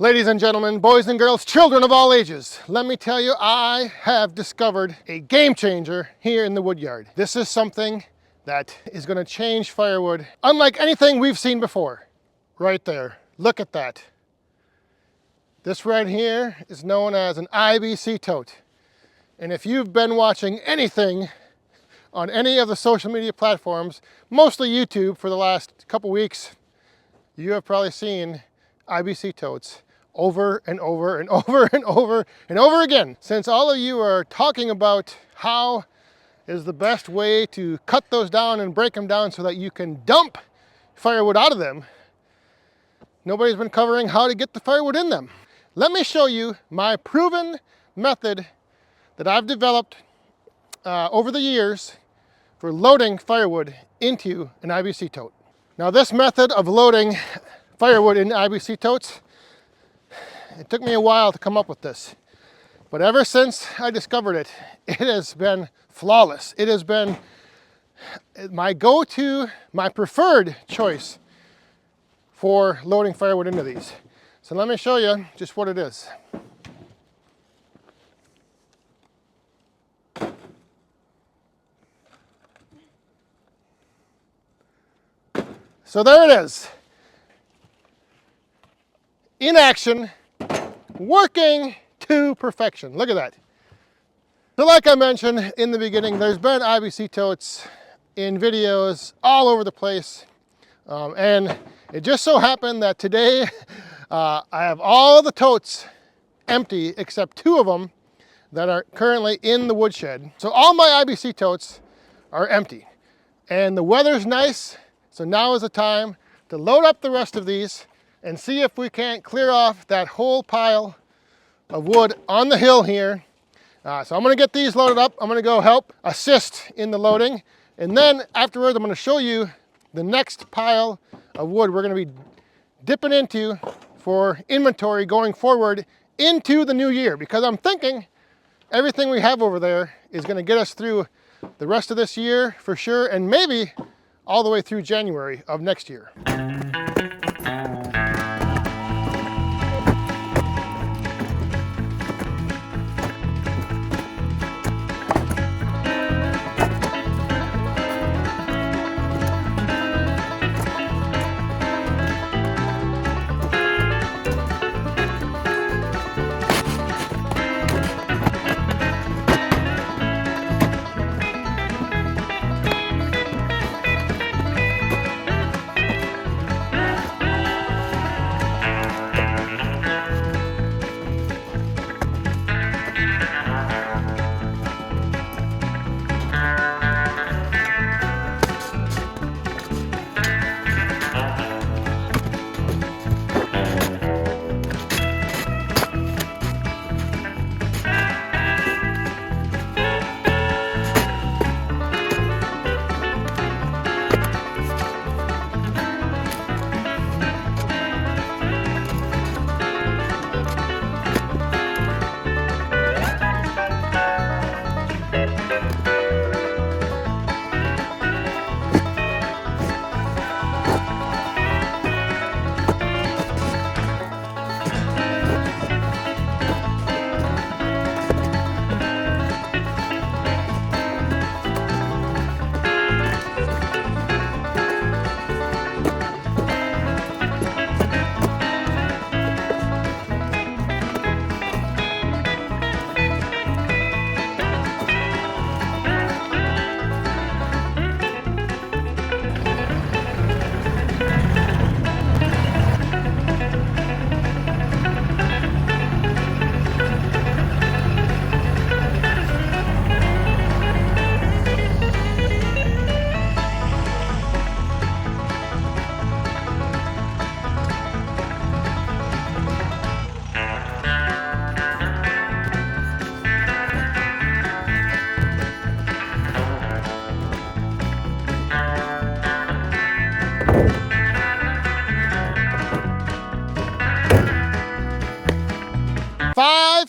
Ladies and gentlemen, boys and girls, children of all ages, let me tell you, I have discovered a game changer here in the wood yard. This is something that is going to change firewood unlike anything we've seen before. Right there, look at that. This right here is known as an IBC tote. And if you've been watching anything on any of the social media platforms, mostly YouTube for the last couple weeks, you have probably seen IBC totes over and over and over and over and over again. Since all of you are talking about how is the best way to cut those down and break them down so that you can dump firewood out of them, nobody's been covering how to get the firewood in them. Let me show you my proven method that I've developed over the years for loading firewood into an IBC tote. Now this method of loading firewood in IBC totes, it took me a while to come up with this, but ever since I discovered it, it has been flawless. It has been my go-to, my preferred choice for loading firewood into these. So let me show you just what it is. So there it is. In action, working to perfection. Look at that. So like I mentioned in the beginning, there's been IBC totes in videos all over the place. And it just so happened that today I have all the totes empty except two of them that are currently in the woodshed. So all my IBC totes are empty. And the weather's nice, so now is the time to load up the rest of these and see if we can't clear off that whole pile of wood on the hill here. So I'm gonna get these loaded up. I'm gonna go help assist in the loading. And then afterwards, I'm gonna show you the next pile of wood we're gonna be dipping into for inventory going forward into the new year. Because I'm thinking everything we have over there is gonna get us through the rest of this year for sure, and maybe all the way through January of next year.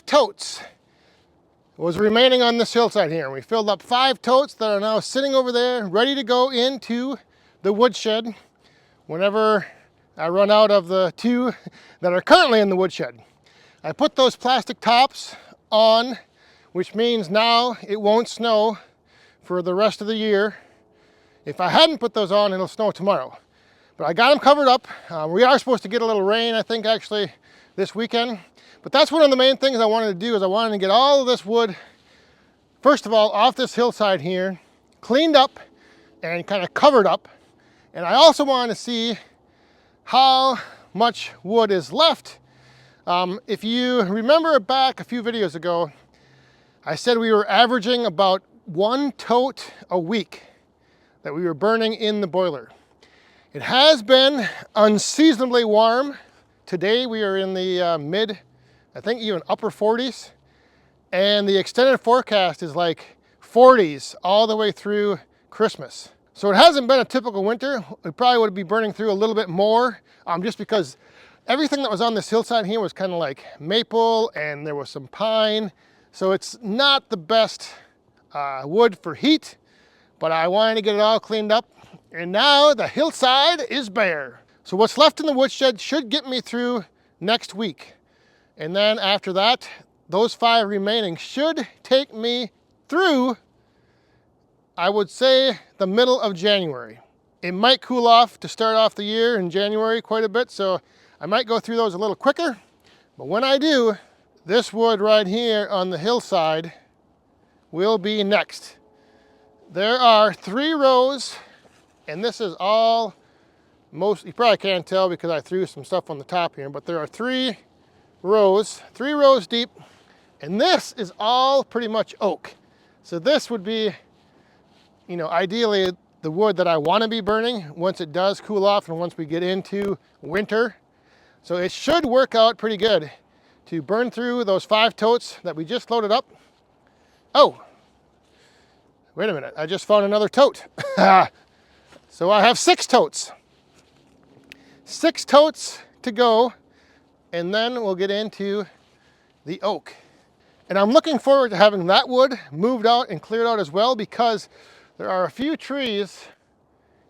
Totes was remaining on this hillside here. We filled up 5 totes that are now sitting over there ready to go into the woodshed whenever I run out of the 2 that are currently in the woodshed. I put those plastic tops on, which means now it won't snow for the rest of the year. If I hadn't put those on, it'll snow tomorrow. But I got them covered up. We are supposed to get a little rain, I think, actually, this weekend. But that's one of the main things I wanted to do, is I wanted to get all of this wood, first of all, off this hillside here, cleaned up and kind of covered up. And I also wanted to see how much wood is left. If you remember back a few videos ago, I said we were averaging about 1 tote a week that we were burning in the boiler. It has been unseasonably warm. Today we are in the mid, I think even upper 40s. And the extended forecast is like 40s all the way through Christmas. So it hasn't been a typical winter. We probably would be burning through a little bit more, just because everything that was on this hillside here was kind of like maple, and there was some pine. So it's not the best wood for heat, but I wanted to get it all cleaned up. And now the hillside is bare. So what's left in the woodshed should get me through next week. And then after that, those 5 remaining should take me through, I would say, the middle of January. It might cool off to start off the year in January quite a bit, so I might go through those a little quicker. But when I do, this wood right here on the hillside will be next. There are 3 rows, and this is all, you probably can't tell because I threw some stuff on the top here, but there are 3 rows deep, and this is all pretty much oak. So this would be, you know, ideally the wood that I want to be burning once it does cool off and once we get into winter. So it should work out pretty good to burn through those 5 totes that we just loaded up. Oh, wait a minute, I just found another tote. So I have 6 totes. 6 totes to go, and then we'll get into the oak. And I'm looking forward to having that wood moved out and cleared out as well, because there are a few trees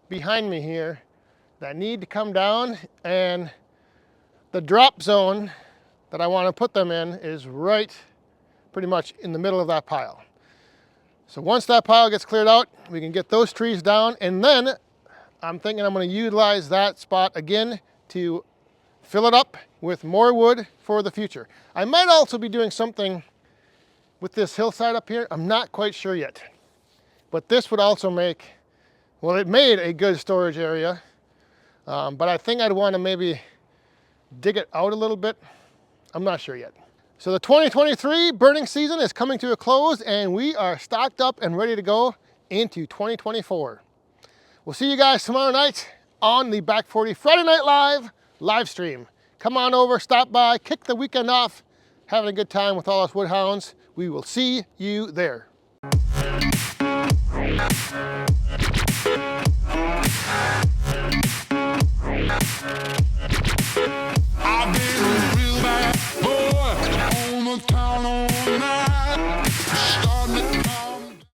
behind me here that need to come down, and the drop zone that I want to put them in is right pretty much in the middle of that pile. So once that pile gets cleared out, we can get those trees down, and then I'm thinking I'm going to utilize that spot again to fill it up with more wood for the future. I might also be doing something with this hillside up here. I'm not quite sure yet. But this would also make, well, it made a good storage area. But I think I'd want to maybe dig it out a little bit. I'm not sure yet. So the 2023 burning season is coming to a close, and we are stocked up and ready to go into 2024. We'll see you guys tomorrow night on the Back 40 Friday Night live stream. Come on over, stop by, kick the weekend off, having a good time with all us woodhounds. We will see you there. I've been a real bad boy on the town all night.